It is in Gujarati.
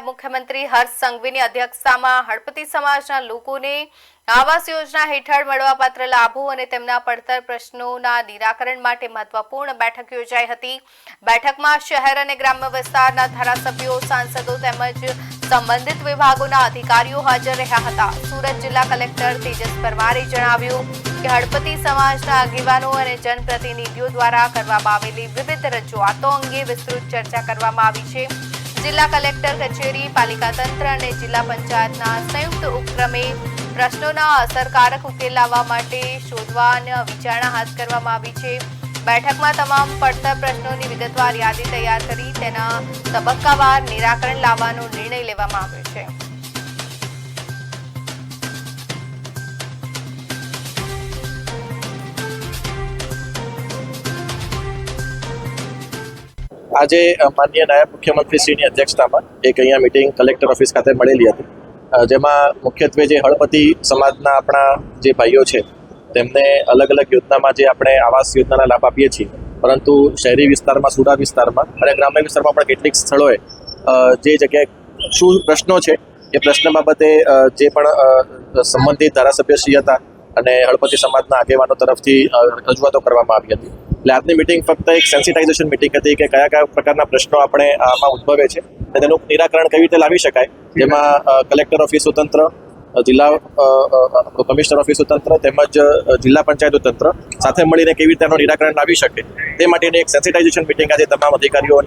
મુખ્યમંત્રી હર્ષ સંઘવીની અધ્યક્ષતામાં હળપતિ સમાજના લોકોને આવાસ યોજના હેઠળ મળવાપાત્ર લાભો અને તેમના પડતર પ્રશ્નોના નિરાકરણ માટે મહત્વપૂર્ણ બેઠક યોજાઈ હતી। બેઠકમાં શહેર અને ગ્રામ્ય વિસ્તારના ધારાસભ્યો, સાંસદો તેમજ સંબંધિત વિભાગોના અધિકારીઓ હાજર રહ્યા હતા। સુરત જિલ્લા કલેક્ટર તેજસ પરમારે જણાવ્યું કે હળપતિ સમાજના આગેવાનો અને જનપ્રતિનિધિઓ દ્વારા કરવામાં આવેલી વિવિધ રજૂઆતો અંગે વિસ્તૃત ચર્ચા કરવામાં આવી છે। જિલ્લા કલેક્ટર કચેરી, પાલિકા તંત્ર અને જિલ્લા પંચાયતના સંયુક્ત ઉપક્રમે પ્રશ્નોના અસરકારક ઉકેલ લાવવા માટે શોધવાની વિચારણા હાથ કરવામાં આવી છે। બેઠકમાં તમામ પડતર પ્રશ્નોની વિગતવાર યાદી તૈયાર કરી તેના તબક્કાવાર નિરાકરણ લાવવાનો નિર્ણય લેવામાં આવ્યો છે। આજે માનનીય નાયબ મુખ્યમંત્રીશ્રીની અધ્યક્ષતામાં એક અહીંયા મીટિંગ કલેક્ટર ઓફિસ ખાતે મળેલી હતી, જેમાં મુખ્યત્વે જે હળપતિ સમાજના આપણા જે ભાઈઓ છે તેમને અલગ અલગ યોજનામાં જે આપણે આવાસ યોજનાના લાભ આપીએ છીએ, પરંતુ શહેરી વિસ્તારમાં, સુડા વિસ્તારમાં અને ગ્રામ્ય વિસ્તારમાં પણ કેટલીક સ્થળોએ જે જગ્યાએ શું પ્રશ્નો છે એ પ્રશ્ન બાબતે જે પણ સંબંધિત ધારાસભ્યશ્રી હતા અને હળપતિ સમાજના આગેવાનો તરફથી રજૂઆતો કરવામાં આવી હતી। એટલે આજની મિટિંગ ફક્ત એક સેન્સિટાઇઝેશન મિટિંગ હતી કે કયા કયા પ્રકારના પ્રશ્નો આપણે આમાં ઉદ્ભવે છે અને તેનું નિરાકરણ કેવી રીતે લાવી શકાય, જેમાં કલેક્ટર ઓફિસનું તંત્ર, જિલ્લા કમિશનર ઓફિસનું તંત્ર તેમજ જિલ્લા પંચાયતનું તંત્ર સાથે મળીને કેવી રીતે તેનું નિરાકરણ લાવી શકે તે માટેની એક સેન્સિટાઇઝેશન મિટિંગ આજે તમામ અધિકારીઓની